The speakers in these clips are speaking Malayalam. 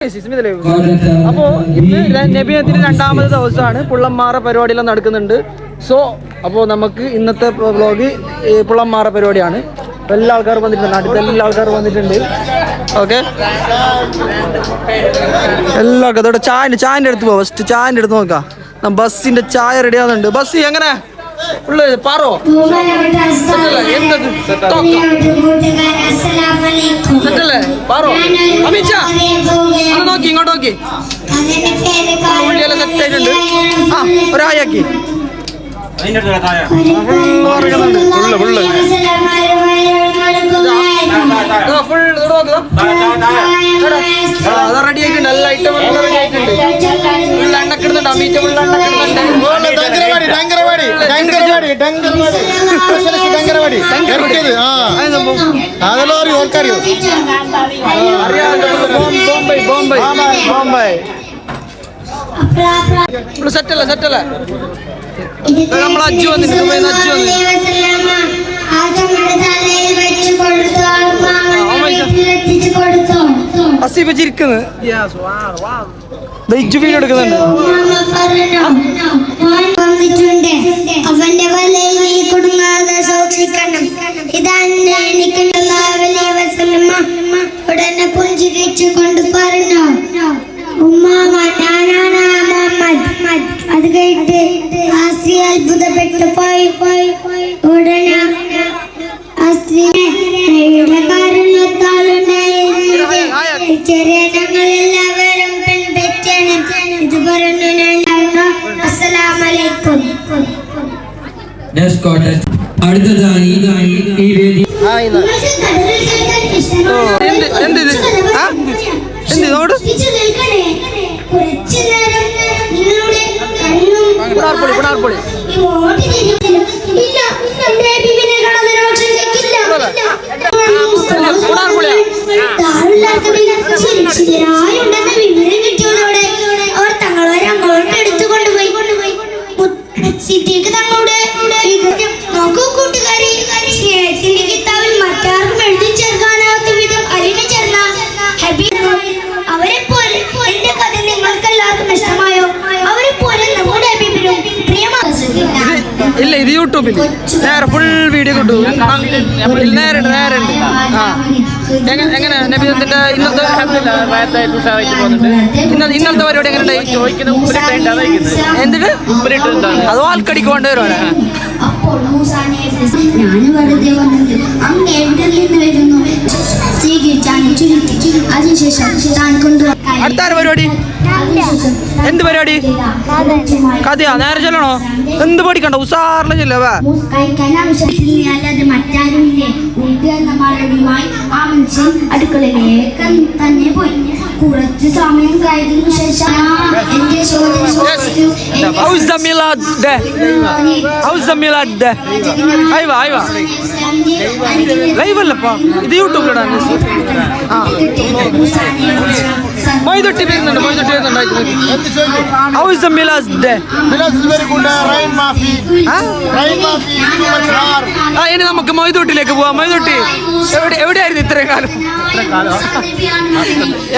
അപ്പോൾ ഇന്ന് നബിയത്തിന് രണ്ടാമത്തെ ദിവസമാണ് പുള്ളന്മാറ പരിപാടിയെല്ലാം നടക്കുന്നുണ്ട്. സോ അപ്പോൾ നമുക്ക് ഇന്നത്തെ വ്ളോഗ് പുള്ളന്മാറ പരിപാടിയാണ്. എല്ലാ ആൾക്കാരും വന്നിട്ടുണ്ട്, നാട്ടിലത്തെ എല്ലാ ആൾക്കാരും വന്നിട്ടുണ്ട്. ഓക്കെ, എല്ലാ ആൾക്കാരും അതോടെ ചായൻ്റെ അടുത്ത് പോവാം. ഫസ്റ്റ് ചായൻ്റെ അടുത്ത് നോക്കാം. ബസ്സിന്റെ ചായ റെഡി ആവുന്നുണ്ട്. ബസ് എങ്ങനെ പാറോ സെറ്റല്ലേ? പാറോ അമിച്ച അത് നോക്കി ഇങ്ങോട്ട് നോക്കി. ഉള്ളിയെല്ലാം സെറ്റ് ആയിട്ടുണ്ട്. ആ ഒരായാക്കി റെഡി ആയിട്ടുണ്ട്. എല്ലാ ഐറ്റം റെഡി ആയിട്ടുണ്ട്. ഫുൾ എണ്ണക്കിടുന്നുണ്ട്. Amichai full എണ്ണക്കിടുന്നുണ്ട്. സെറ്റല്ലേ സെറ്റല്ലേ? നമ്മൾ അജ്ജു വന്നിട്ടുണ്ട്. അജ്ജു അസീബ ചിരിക്കുന്നത് എടുക്കുന്നുണ്ട്. അവന്റെ വലയിൽ നീ കുടുങ്ങാതെ സൂക്ഷിക്കണം. ഇതാണ് എനിക്ക് ഉടനെ പുഞ്ചിരിച്ചു കൊണ്ട് പറഞ്ഞു, ഉമ്മാമ ഞാനാണ് മുഹമ്മദ്. അത് കേട്ട് ആസ്ത്രീ അത്ഭുതപ്പെട്ടു പോയി. ഉടനെ ചെറിയ ഞങ്ങളെല്ലാവരും പെൺപെറ്റാണ്. ഇത് പറഞ്ഞു അസ്സലാമലൈക്കും. അടുത്തതായി ഈ വേദി അവർ തങ്ങളെ അങ്ങോട്ട് എടുത്തു കൊണ്ടുപോയി. സിദ്ദീഖ് തങ്ങളുടെ നോക്കൂ കൂട്ടുകാരി, സ്നേഹത്തിന്റെ കിതാബിൽ മറ്റാർക്കും എഴുതി ചേർക്കാനാവാത്ത വിധം അലിഞ്ഞു ചേർന്ന ഹബീബ് അവരെ പോലെ എന്റെ കഥ നിങ്ങൾക്ക് എല്ലാവർക്കും ഇഷ്ടമായോ? അവരെ പോലെ നമ്മുടെ ഹബീബിനും ഇല്ല, ഇത് യൂട്യൂബിൽ നേരെ ഫുൾ വീഡിയോ കിട്ടും. നേരെ എങ്ങനെ നബിയത്തിന്റെ ഇന്നത്തെ പരിപാടി എങ്ങനെ എന്തിട്ട് അതോ ആൾക്കടിക്ക് കൊണ്ടുവരുവാണ്? അടുത്ത പരിപാടി എന്ത് പരിപാടി? കഥയാ? നേരെ ചെല്ലണോ? എന്ത് പഠിക്കണ്ട? ഉസാറിന് ചെല്ലവാ. അടുക്കളയിലേക്ക് തന്നെ പോയി. കുറച്ച് സമയം കഴിഞ്ഞതിനു ശേഷം ലൈവല്ലപ്പാ, ഇത് യൂട്യൂബിലിടാൻ മൊയ്തൊട്ടി വരുന്നുണ്ട്. ഇനി നമുക്ക് മൊയ്തൊട്ടിലേക്ക് പോവാം. മൊയ്തൊട്ടി എവിടെയായിരുന്നു ഇത്രയും കാലം?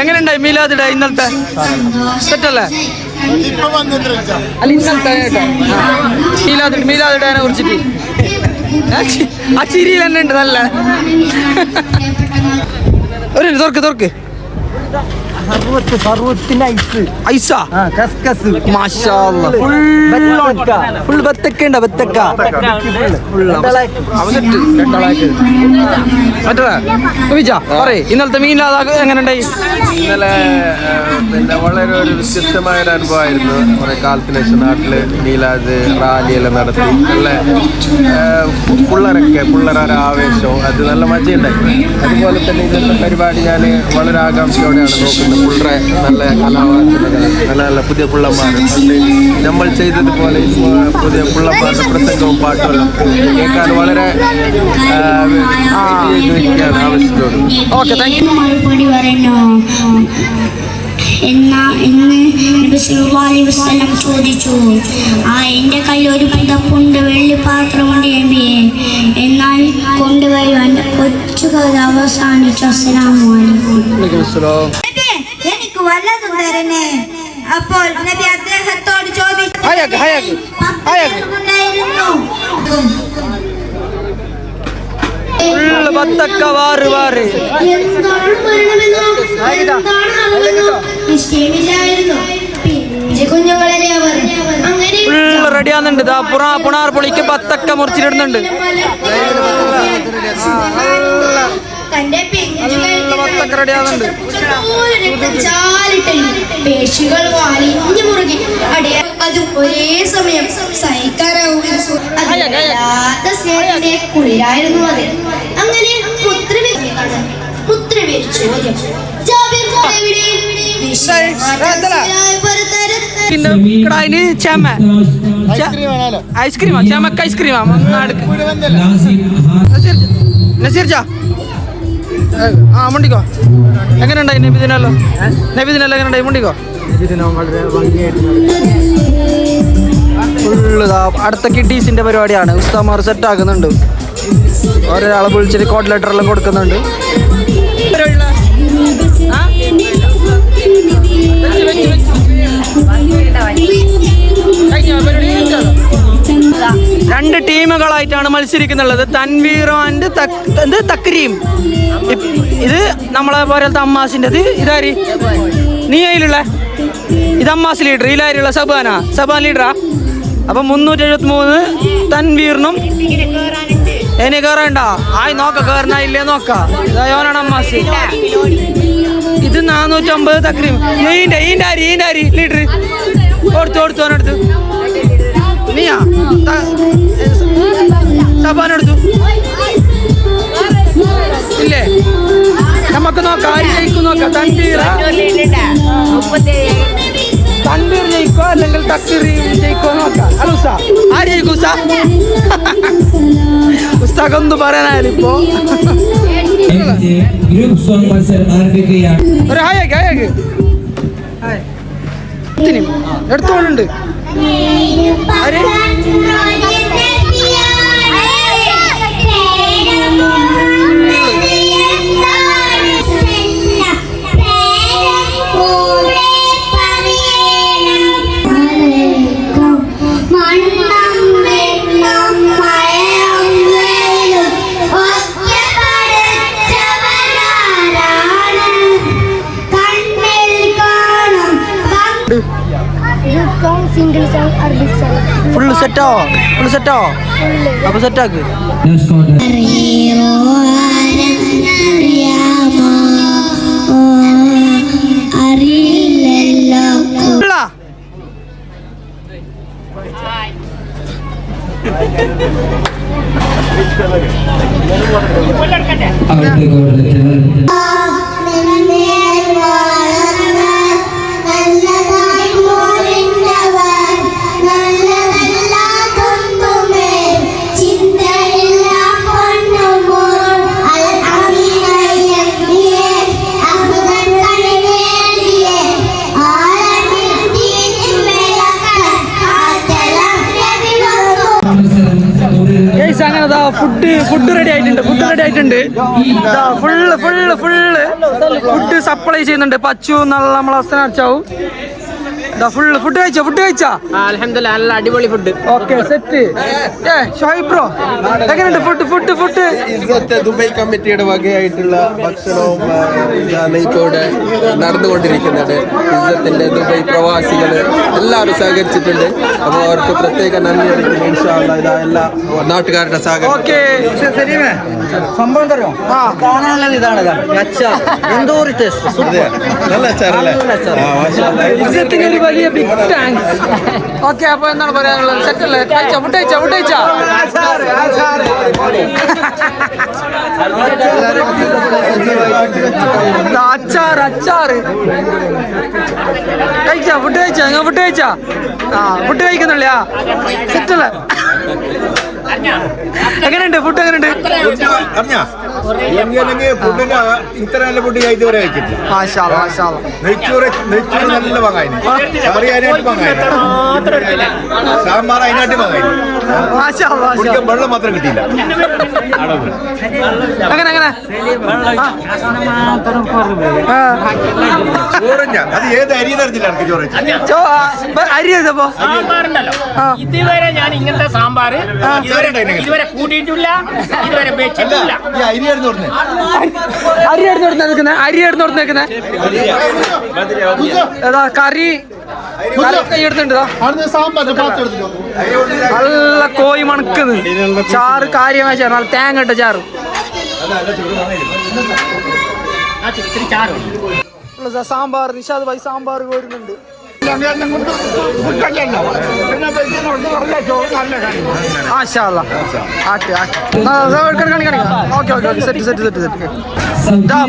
എങ്ങനെയുണ്ടായി മീലാദ് ഡേ ഇന്നലത്തെ? സെറ്റല്ലേ? അല്ല ഇന്നലത്തെ കേട്ടോ മീലാദ് ഡേനെ കുറിച്ചിട്ട് ആ ചിരിയിൽ തന്നെ ഉണ്ട്. നല്ല ഒരു തുറക്ക് ഐസാ ഫുൾ ബത്തക്ക ഉണ്ട്. ബത്തക്ക പറയേ ഇന്നലത്തെ മീനില്ലാതെ എങ്ങനെ ഉണ്ടായി? ഇന്നലെ പിന്നെ വളരെ ഒരു വ്യത്യസ്തമായ ഒരു അനുഭവമായിരുന്നു. കുറെ കാലത്തിന് ശേഷം നാട്ടില് മീലാദ് റാലിയെല്ലാം നടത്തി നല്ല പിള്ളേരൊരു ആവേശവും അത് നല്ല മജയുണ്ടായി. അതുപോലെ തന്നെ ഇന്നത്തെ പരിപാടി ഞാൻ വളരെ ആകാംക്ഷയോടെയാണ് നോക്കുന്നത്. പിള്ളേരെ നല്ല കലാവാസനകൾ, നല്ല നല്ല പുതിയ പിള്ളമാർ നമ്മൾ ചെയ്തതുപോലെ പുതിയ പിള്ളമാരുടെ പ്രസംഗവും പാട്ടുകളും കേൾക്കാൻ വളരെ ആവശ്യത്തോട്. Okay, thank you. ചോദിച്ചു, എന്റെ കയ്യിൽ ഒരു പുതപ്പുണ്ട്, വെള്ളിപ്പാത്രമുണ്ട് നബിയെ, എന്നാൽ കൊണ്ടുപോയി കൊച്ചു കഥ അവസാനിച്ചു. അസ്സലാമു അലൈക്കും. എനിക്ക് അപ്പോൾ നബി അദ്ദേഹത്തോട് ചോദിച്ചു ബത്തക്ക വാറ് വാറ് കുഞ്ഞുങ്ങളെ അവർ അങ്ങനെ റെഡിയാകുന്നുണ്ട്. പുണാർ പൊളിക്ക് ബത്തക്ക മുറിച്ചിടുന്നുണ്ട്. തന്റെ ബത്തക്ക റെഡിയാകുന്നുണ്ട്. പേശികൾ വാലിഞ്ഞു മുറുകി അടിയ അതും ഒരേ സമയം സഹിക്കാനാവുന്ന സ്നേഹത്തിന്റെ കുളിരായിരുന്നു അത്. അങ്ങനെ പുത്രവേർ ചോദ്യം ഐസ്ക്രീമാ ചമക്ക ഐസ്ക്രീമാ നസീർജ മുണ്ടിക്കോ. എങ്ങനെയുണ്ടായി നബിദിനല്ലോ? നബിദിനല്ലോ എങ്ങനെയുണ്ടായി? മുണ്ടിക്കോ. ഫുള്ള് അടുത്ത കിഡീസിന്റെ പരിപാടിയാണ്. ഉസ്താമാർ സെറ്റ് ആക്കുന്നുണ്ട്. ഒരാളെ വിളിച്ചിട്ട് കോഡ് ലെറ്റർ എല്ലാം കൊടുക്കുന്നുണ്ട്. രണ്ട് ടീമുകളായിട്ടാണ് മത്സരിക്കുന്നുള്ളത്. തൻവീർ ആൻഡ് തക്രീം. ഇത് നമ്മളെ പോലത്തെ അമ്മാസിൻ്റെത്. ഇതാരി നീ അതിലുള്ള ഇത് അമ്മാസ് ലീഡർ. ഇതിലാരുള്ള സബാൻ ലീഡറാ. അപ്പം 373 തൻവീറിനും എന്നെ കയറണ്ട. ആയി നോക്ക കയറണ ഇല്ലേ നോക്ക. ഇതായോനാണ് അമ്മാസ്. ഇത് 450 തക്രീം. ഈൻ്റെ അരി ലീഡർ ഓടുത്തു നീയാ സബാനെടുത്തു ഇല്ലേ? നമുക്ക് നോക്കാം ആര് ജയിക്കും നോക്കാം. തൻവീർ ജയിക്കോ അല്ലെങ്കിൽ തക്രീം ജയിക്കോ നോക്കാം. അല്ല ഉസ്താ ആര് ജയിക്കും? ഉസ്താഖൊന്നും പറയാനായാലും ഇപ്പോ ഒരു ഹായ് എടുത്തോളുണ്ട്. Single song Arabic song full സെറ്റോ അപ്പൊ സെറ്റാക്ക്. ഫുഡ് റെഡി ആയിട്ടുണ്ട്. ഫുഡ് സപ്ലൈ ചെയ്യുന്നുണ്ട്. പച്ചു എന്നുള്ള നമ്മളെ അസ്തനാച്ചാവും. ഫുഡ് കഴിച്ചാ അൽഹംദുലില്ലാ നല്ല അടിപൊളി food. Okay set. Shoaib bro എങ്ങനെയുണ്ട് ഫുഡ്? ഇന്നത്തെ ദുബായ് കമ്മിറ്റിയുടെ വകയായിട്ടുള്ള ഭക്ഷണവും നെയ്ക്കോടെ നടന്നുകൊണ്ടിരിക്കുന്നത്. ഇന്നത്തിന്റെ ദുബായ് പ്രവാസികൾ എല്ലാവരും സഹകരിച്ചിട്ടുണ്ട്. അപ്പോൾ അവർക്ക് പ്രത്യേക നന്ദി അറിയിക്കുന്നു. ഇൻഷാ അല്ലാഹ് ഇതാ എല്ലാ നാട്ടുകാരുടെ സഹകരണം. ഓക്കെ സംഭവം തരോ കാണാനുള്ളത് ഇതാണ്. എന്തോ ഒരു ടേസ്റ്റ്. നല്ല അച്ചാറല്ലേ? ഒരു വലിയ ബിഗ് താങ്ക്സ്. ഓക്കെ അപ്പൊ എന്താണ് പറയാനുള്ളത്? സെറ്റല്ലേ? ഫുഡ് കഴിച്ചാ അച്ചാറ് ഫുഡ് കഴിച്ചാ ഫുഡ് കഴിക്കുന്നില്ല. സെറ്റല്ലേ? എങ്ങനെയുണ്ട് ഫുഡ്? എങ്ങനെയുണ്ട്? ഫുഡിന് ഇത്ര നല്ല ഫുഡ് ഞാൻ ഇതുവരെ കഴിച്ചിട്ടില്ല. നെയ്ച്ചോറ് നല്ല വാങ്ങാൻ, കറി അതിനായിട്ട് വാങ്ങാൻ, സാമ്പാർ അതിനായിട്ട് വാങ്ങാൻ, കുടിക്കാൻ വെള്ളം മാത്രം കിട്ടിയില്ല. ചോറഞ്ഞ അത് ഏത് അരി നിറഞ്ഞില്ല എനിക്ക് ചോറ് അരി ഇതുവരെ ഞാൻ ഇങ്ങനത്തെ സാമ്പാർ ഇതുവരെ കൂട്ടിയിട്ടില്ല, ഇതുവരെ വെച്ചിട്ടില്ല. അരിയായിരുന്നു പറഞ്ഞത്. അരിയായിരുന്നു നിൽക്കുന്നത് കറി എടുത്തിട്ടുണ്ടോ? നല്ല കോഴി മണക്കുന്നത് ചാറ് കാര്യമായ ചാറ്, നല്ല തേങ്ങ ഇട്ട ചാറ്. സാമ്പാർ നിഷാദ് ഭായി സാമ്പാർ വരുന്നുണ്ട്.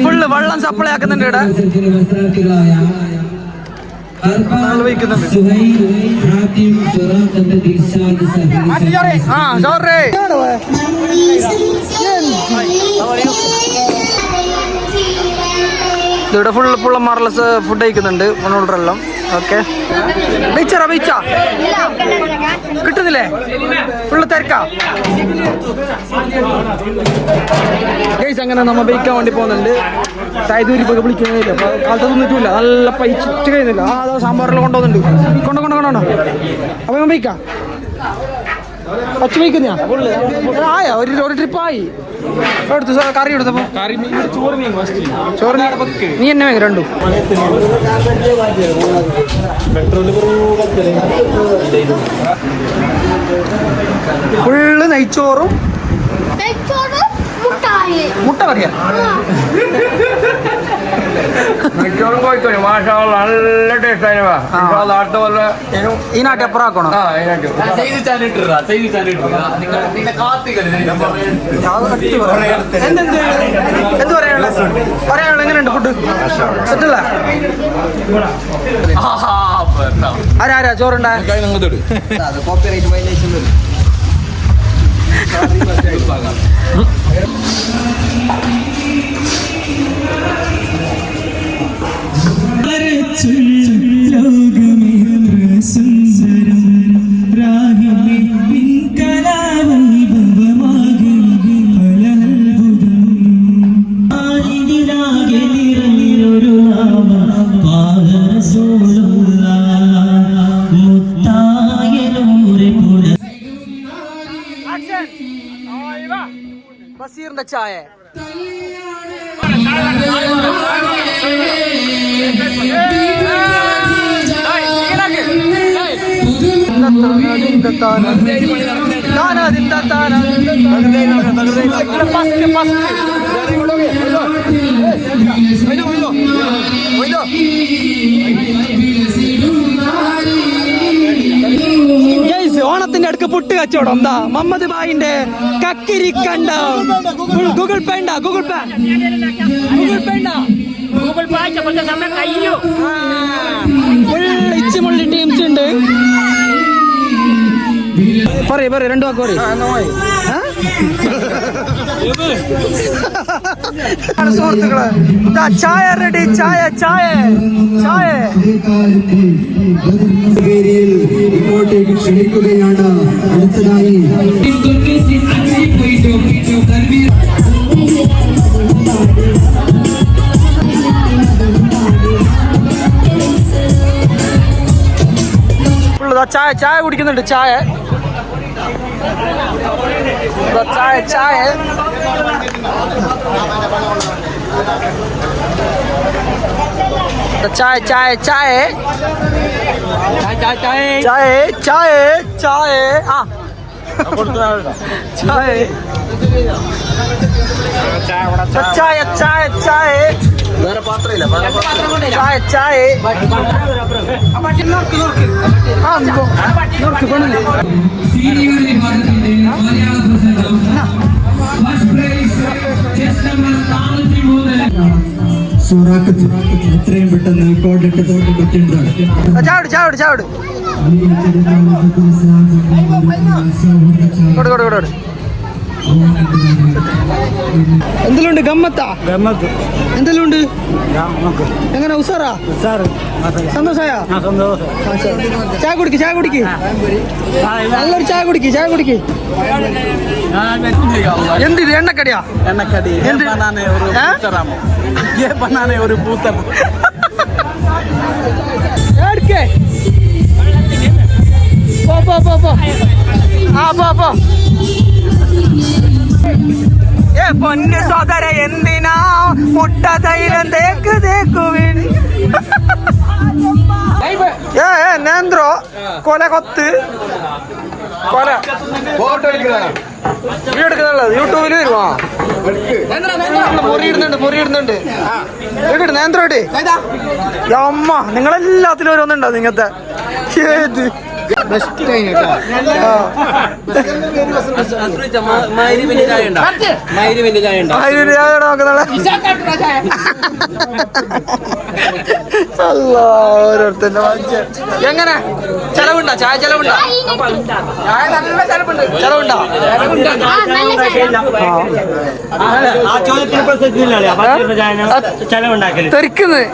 ഫുള്ള് വെള്ളം സപ്ലൈ ആക്കുന്നുണ്ട് ഇവിടെ. ഇവിടെ ഫുള്ള് പുള്ളന്മാരുടെ ഫുഡ് കഴിക്കുന്നുണ്ട് മണ്ണുള്ളെല്ലാം. ഓക്കെ ബീച്ചാ കിട്ടുന്നില്ലേ? ഫുള്ള് തിരക്കാ. അങ്ങനെ നമ്മ ബൈക്കാൻ വേണ്ടി പോകുന്നുണ്ട്. തായ്തൂരിപ്പൊക്കെ വിളിക്കുന്നില്ല, അപ്പൊ കാലത്ത് തിന്നിട്ടില്ല, നല്ല പൈച്ചിട്ട് കഴിയുന്നില്ല. അതാ സാമ്പാറെല്ലാം കൊണ്ടുപോകുന്നുണ്ട്. കൊണ്ടോ അപ്പൊ ഞാൻ ബൈക്കാം പച്ച ബൈക്കുന്ന ആയാ ഒരു ട്രിപ്പായി എടുത്തു. കറി എടുത്തപ്പോ ചോറ് നീ എന്നെ വേഗം രണ്ടും. ഫുള്ള് നെയ്ച്ചോറും മുട്ട കറിയാ. നല്ല ടേസ്റ്റ് ഈ നാട്ടിൽ എപ്പുറം ആക്കണോ? എന്ത് പറയാനുള്ള എങ്ങനെയുണ്ട് ഫുഡ്? സെറ്റല്ല? ആരാ ചോറുണ്ടായ? ബസീറിന്റെ ചായ ഓണത്തിന്റെ അടുക്ക് പുട്ട് കച്ചവടം എന്താ? മുഹമ്മദ് ഭായിന്റെ കക്കിരിക്കണ്ട ഗൂഗിൾ പേ ഉണ്ടാ? ഗൂഗിൾ പേ ഇച്ചുമുള്ളി ടീംസ് ഉണ്ട്. പറയ രണ്ടു വാക്ക് പറയും. സുഹൃത്തുക്കള് ചായ റെഡി. ചായ ഇങ്ങോട്ടേക്ക് ക്ഷണിക്കുകയാണ്. അടുത്തതായി ചായ കുടിക്കുന്നുണ്ട്. ചായ വേറെ പാത്രമില്ല. സീനിയർ വിഭാഗത്തിന്റെ മലയാള പ്രസംഗം ഫസ്റ്റ് പ്രൈസ് ചെസ് നമ്പർ 403 സുറാഖത്ത് എത്രയും പെട്ടെന്ന് കോഡിട്ട് ചാവട് എന്തെല്ലാം ഗമ്മത്താ എന്തെല്ലാം ഉണ്ട് എങ്ങനെ ഉസാറാ സന്തോഷായ ചായ കുടിക്ക് നല്ലൊരു ചായ കുടിക്ക് എന്ത് ഇത് എണ്ണക്കടിയാ ഒരു പൂത്ത പൊന്നു സോദര എന്തിനാ മുട്ട തൈലം തേക്കുവിൻ നേന്ത്രോ കൊല കൊത്ത് കൊല ഫോട്ടോ എടുക്കുന്നതാ വീഡിയോ എടുക്കുന്നുള്ളത് യൂട്യൂബിൽ വരുവാ പൊറിയിടുന്നുണ്ട് കേട്ടിട്ട് നേന്ത്രോട്ടെ അമ്മ നിങ്ങളെല്ലാത്തിലും ഓരോന്നുണ്ടോ നിങ്ങത്തെ ഏത് ഓരോരുത്തന്റെ എങ്ങനെ ചെലവുണ്ടോ ചായ ചെലവുണ്ടോ ചായ നല്ല ചെലവുണ്ടോ തെറിക്കുന്നത്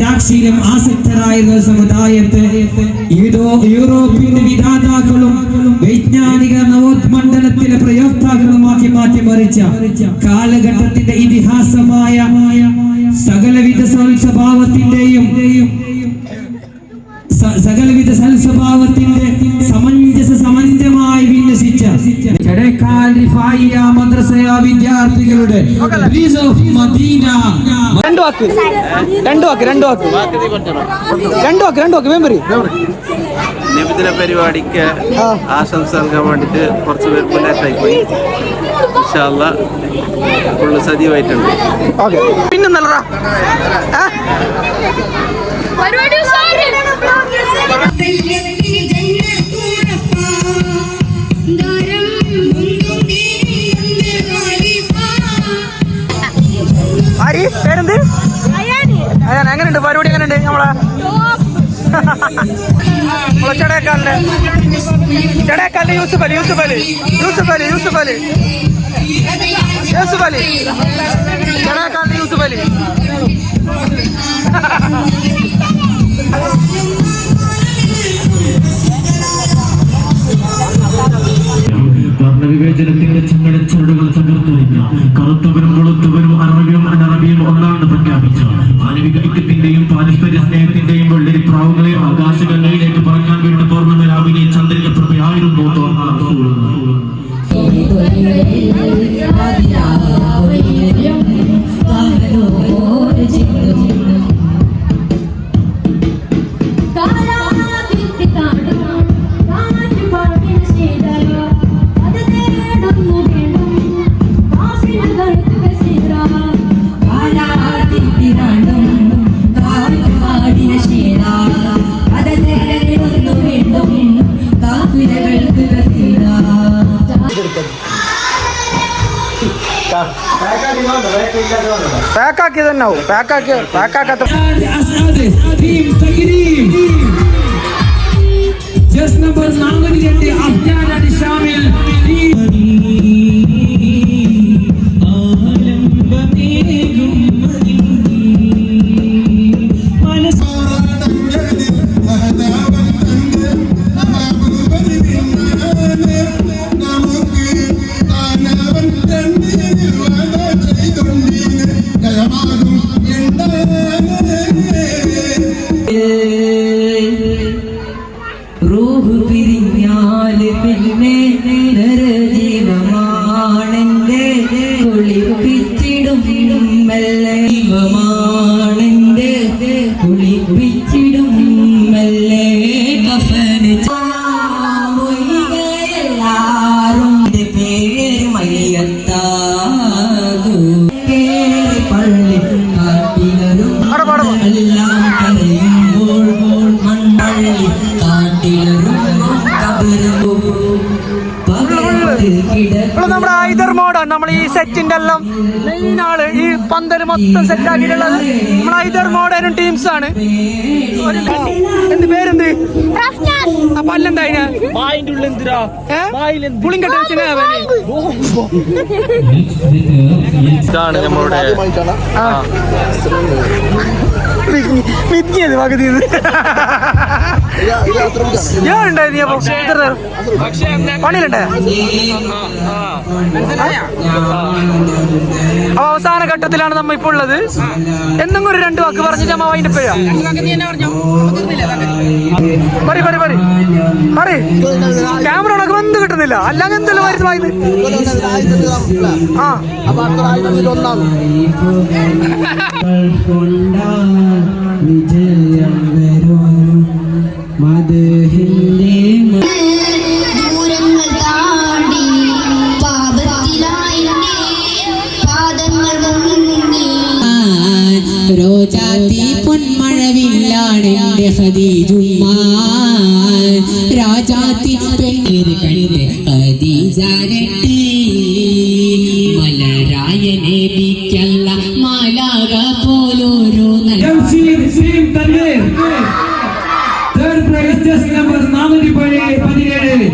രാഷ്ട്രീയം ആസക്തരായിരുന്ന സമുദായത്തെ യൂറോപ്യൻ വിധാതാക്കളും വൈജ്ഞാനിക നവോത്മണ്ഡലത്തിലെ പ്രയോക്താക്കളുമാക്കി മാറ്റിമറിച്ച കാലഘട്ടത്തിന്റെ ഇതിഹാസമായ സകലവിധ സൽസ്വഭാവത്തിന്റെ സമഞ്ജസമായി വിന്യസിച്ച ചടേക്കാൽ റിഫായിയ മദ്രസയ വിദ്യാർത്ഥികളുടെ രണ്ട് വാക്ക് വേമ്പറി നബിദിന പരിപാടിക്ക് ആശംസ നൽകാൻ വേണ്ടിട്ട് കുറച്ച് പേർ മുന്നേറ്റായി പോയി. ഇൻഷാ അല്ലാഹ് ഫുള്ള് സജീവമായിട്ടുണ്ട്. പിന്നെ നല്ലതാ ആരി പേരെന്ത് എങ്ങനെയുണ്ട് പരിപാടി എങ്ങനെയുണ്ട് നമ്മളെ ചടേക്കാലിന്റെ യൂസുഫ് അലി ചടേക്കാലിന്റെ യൂസുഫ് അലി വർണ്ണവിവേചനത്തിന്റെ ചങ്ങലച്ചരടുകൾ തകർത്തെറിഞ്ഞ കറുത്തവരും വെളുത്തവരും അറബിയും അനറബിയും ഒന്നാണെന്ന് പ്രഖ്യാപിച്ച മാനവിക ഐക്യത്തിന്റെയും പാരസ്പര്യ സ്നേഹത്തിന്റെയും വെള്ളരി പ്രാവുകളെ ആകാശഗംഗയിലേക്ക് പറക്കാൻ വേണ്ടി തോർന്ന രാവിലെ ചന്ദ്രിക പ്രഭയായിരുന്നു തോർന്ന പാക്കാക്കി തന്നെ ആവും പാക്കാക്കാത്ത Just number 4 അഫ്ഗാൻ ഷാമിൽ റൂഹ് പിരിഞ്ഞാല് പിന്നെ നരജീവമാണെന്റെ കുളിപ്പിച്ചിടും മെല്ലെ ജീവമാണെന്റെ കുളിപ്പിച്ചിടും മെല്ലെ കഫന് എല്ലാരും പേര് മയ്യത്താകൂ പള്ളി കാട്ടിലരും എല്ലാം കരയുമ്പോൾ മണ്ണള്ളി നമ്മുടെ ഐദർ മോഡാണ് നമ്മൾ ഈ സെറ്റിന്റെ എല്ലാം മെയിൻ ആള് ഈ പന്തല് മൊത്തം സെറ്റ് ആക്കിയിട്ടുള്ളത് നമ്മളെ ഐദർ മോഡേൺ ടീംസ് ആണ്. എന്ത് പേരെന്ത് അപ്പൊ അല്ലെന്താ പുളിങ്കട്ട ഇതാണ് നമ്മളുടെ മിത്തിയത് പകുതി ഞാൻ ഉണ്ടായി. നീ അപ്പൊ പണിയിലുണ്ടേ? അപ്പൊ അവസാന ഘട്ടത്തിലാണ് നമ്മ ഇപ്പൊ ഉള്ളത്. എന്തെങ്കിലും ഒരു 2 വാക്ക് പറഞ്ഞിട്ട് നമ്മ അതിന്റെ പേരാ പറ ക്യാമറ ഉണക്ക് വന്ന് കിട്ടുന്നില്ല. അല്ലാതെ എന്തെല്ലാം വരുന്നു വായത്. ആ വിജയം വരും മദഹിന്റെ ദൂരങ്ങൾ താണ്ടി പാപത്തിലായി പാദങ്ങൾ മുങ്ങി രോജാത്തി പൊന്മഴവില്ലാണെന്റെ ഖദീജുമ്മാൻ രാജാത്തി പെണ്ണീര് കണ്ട് ഖദീജാരട്ടി മലരായ നബിക്കല്ല മാലാക പോലൊരു Third prize just number 417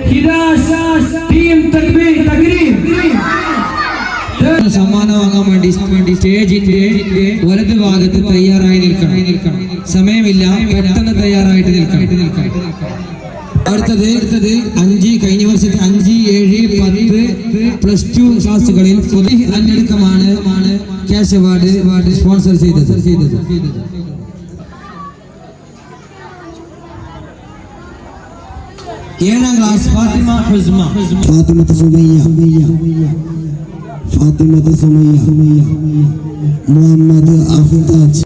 Hidashash team Takreer. സമ്മാനം വാങ്ങാൻ വേണ്ടി സ്റ്റേജിന്റെ വലത് ഭാഗത്ത് തയ്യാറായി നിൽക്കണം. സമയമില്ല, പെട്ടെന്ന് തയ്യാറായിട്ട് നിൽക്കണം. അടുത്തത് 5 കഴിഞ്ഞ വർഷത്തെ 5, 7, 10 +2 ക്ലാസുകളിൽ അന്നടുക്കമാണ് ക്യാഷ് അവാർഡ് സ്പോൺസർ ചെയ്തത്. 7ാം ക്ലാസ് ഫാത്തിമ ഹുസ്മ ഫാത്തിമത്ത് സുമയ്യ മുഹമ്മദ് അഫ്താജ്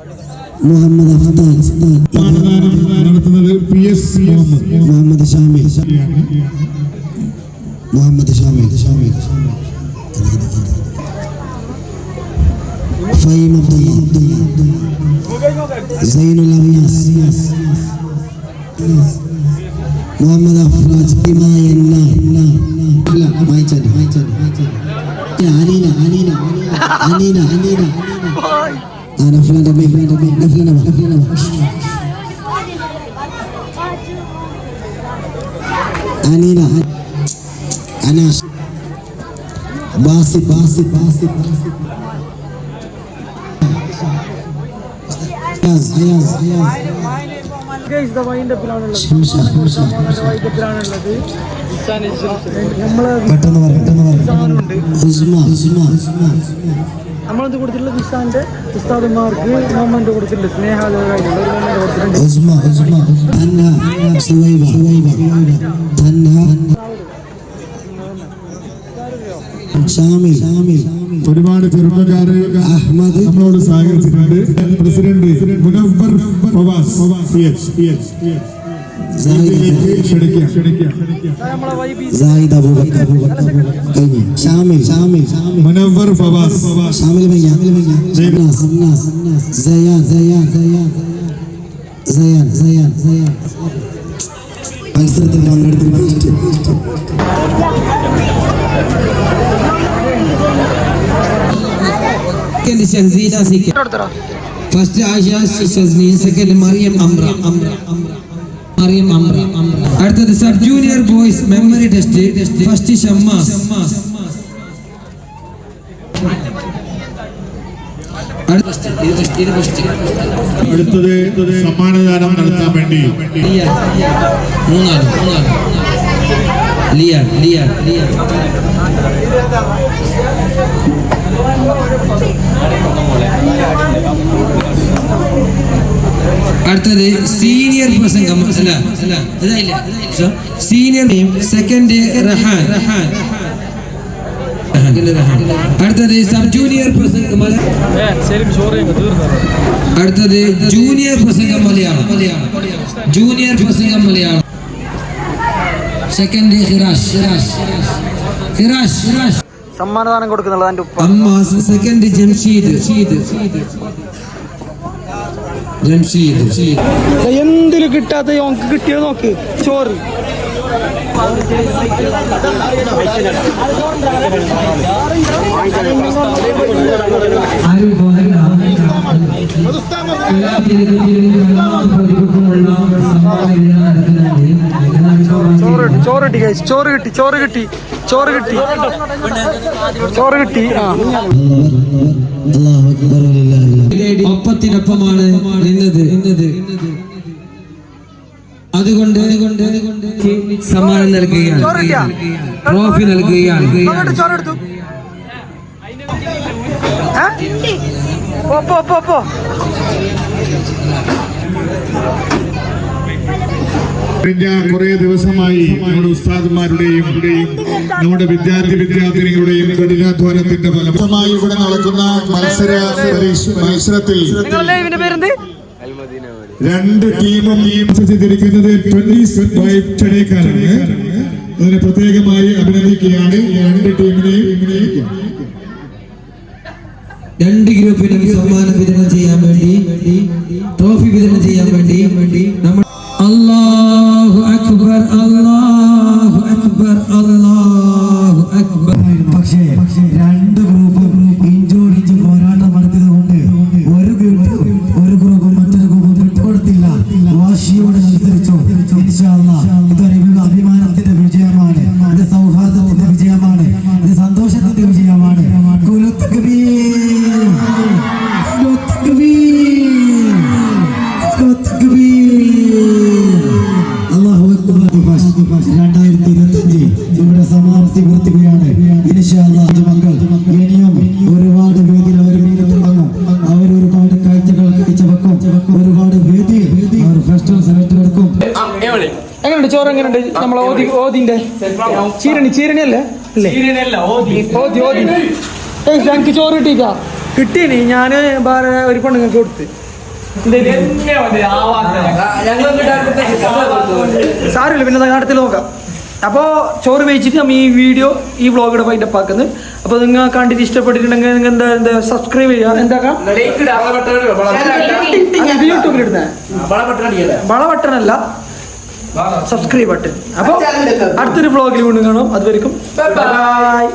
നടത്തുന്നത് PS മുഹമ്മദ് ഷാമിൽ ഫഹീം അബ്ദുള്ള സൈനുൽ അബിയാസ് മുഹമ്മദ് അഫ്രാജ് ഹിമായന്ന അനീന അനീന അനാഷ് ബാസിഫ് നമ്മളത് കൊടുത്തിട്ടുള്ള നിസാന്റെ ഉസ്താദുമാർക്ക് മോമെന്റ് കൊടുത്തിട്ടുണ്ട്. സ്നേഹാദരായിട്ടുള്ള ഒരുപാട് ചെറുപ്പക്കാര് അഹമ്മദ് നമ്മളോട് സഹകരിച്ചിട്ടുണ്ട്. പ്രസിഡന്റ് മുനവ്വർ ഫവാസ് മുനവ്വർ ഫവാസ് മത്സരത്തിൽ പങ്കെടുത്തിട്ടുണ്ട്. First Aisha Shazni, second Maryam Amra. After the sub junior boys memory test, first Shammas. അടുത്തത് സമ്മാനദാനം നടത്താൻ വേണ്ടി ലിയ അടുത്തത് സീനിയർ പ്രസംഗം സീനിയർ സെക്കൻഡ് റഹാൻ അടുത്തത് സബ് ജൂനിയർ പ്രസംഗം അടുത്തത് ജൂനിയർ പ്രസംഗം മലയാളം സെക്കൻഡ് ഹിറാഷ് സമ്മാനദാനം കൊടുക്കുന്നുള്ളത് അതിന്റെ ഉപ്പ. അമ്മാസ് സെക്കൻഡ് ജംഷീദ് എന്തിലും കിട്ടാത്ത ഓക്ക് കിട്ടിയത് നോക്ക് ചോറ് ആരും പോകില്ല. എല്ലാ പ്രതികൾക്കുമുള്ള സംഭാവന നടത്തുന്നുണ്ട്. ചോറ് കിട്ടി guys. ചോറ് കിട്ടി. ആ അല്ലാഹു അക്ബർ ലില്ലാഹി. ഒപ്പത്തിനൊപ്പമാണ് നിന്നത്. അതുകൊണ്ട് സമ്മാനം നൽകുകയാണ്, ട്രോഫി നൽകുകയാണ്. ചോറെടുത്തു. പോ. കഴിഞ്ഞ കുറെ ദിവസമായി നമ്മുടെ ഉസ്താദുമാരുടെയും നമ്മുടെ വിദ്യാർത്ഥിനികളുടെയും കഠിനാധ്വാനത്തിന്റെ ഫലമായി ഇവിടെ നടക്കുന്ന മത്സരത്തിൽ രണ്ട് ടീമും ചെയ്തിരിക്കുന്നത് 25 ചടയക്കാരാണ്. അതിനെ പ്രത്യേകമായി അഭിനന്ദിക്കുകയാണ് ഈ രണ്ട് ടീമിനെയും. രണ്ട് ഗ്രൂപ്പിനും സമ്മാനം വിതരണം ചെയ്യാൻ വേണ്ടി, ട്രോഫി വിതരണം ചെയ്യാൻ വേണ്ടി നമ്മൾ അല്ലാഹു അക്ബർ, അല്ലാഹു അക്ബർ, അല്ലാഹു അക്ബർ. പക്ഷേ രണ്ട് ഗ്രൂപ്പും ഇഞ്ചോടിഞ്ച് പോരാട്ടം നടത്തിയത് കൊണ്ട് ഒരു ഗ്രൂപ്പും മറ്റൊരു ഗ്രൂപ്പും വിട്ടുകൊടുത്തില്ല. വാശിയോടെ മത്സരിച്ചു. ഇൻഷാ അല്ലാഹ് ഇതൊരു അഭിമാനത്തിന്റെ വിജയമാണ്, ഇത് സൗഹാർദ്ദത്തിന്റെ വിജയമാണ്, ഇത് സന്തോഷത്തിന്റെ വിജയമാണ്. അല്ലാഹു അക്ബർ. 2025 ഇവിടെ സമാപ്തി കുറിക്കുകയാണ്. ഇൻഷാ അല്ലാഹ് മക്കൾ ഇനിയും ഒരുപാട് വേദിയിൽ അവർ മുന്നിട്ടുണ്ടാകും. അവരൊരുപാട് കാഴ്ചകൾ വെക്കും. ഒരുപാട് വേദിയിൽ അവർ ഫെസ്റ്റിവൽ സെലക്ട് എടുക്കും. എങ്ങനെയുണ്ട് ചോറ്? എങ്ങനെയുണ്ട്? നമ്മളെ ഓതിന്റെ ചീരണി അല്ലേ? എനിക്ക് ചോറ് കിട്ടീനി. ഞാന് വേറെ ഒരു പെണ്ണുങ്ങൾക്ക് കൊടുത്ത് സാരമില്ല, പിന്നെ നാട്ടിൽ നോക്കാം. അപ്പോൾ ചോറ് വെച്ചിട്ട് നമ്മൾ ഈ വ്ളോഗിടെ ഫൈൻഡപ്പ് ആക്കുന്നത്. അപ്പോൾ നിങ്ങൾ കണ്ടിട്ട് ഇഷ്ടപ്പെട്ടിട്ടുണ്ടെങ്കിൽ നിങ്ങൾ എന്താ സബ്സ്ക്രൈബ് ചെയ്യുക, എന്താക്കാം യൂട്യൂബിൽ ഇടുന്ന വള ബട്ടണല്ല, സബ്സ്ക്രൈബ് ബട്ടൺ. അപ്പോൾ അടുത്തൊരു വ്ളോഗിൽ കൊണ്ട് കാണാം. അതുവരെയും ബൈ.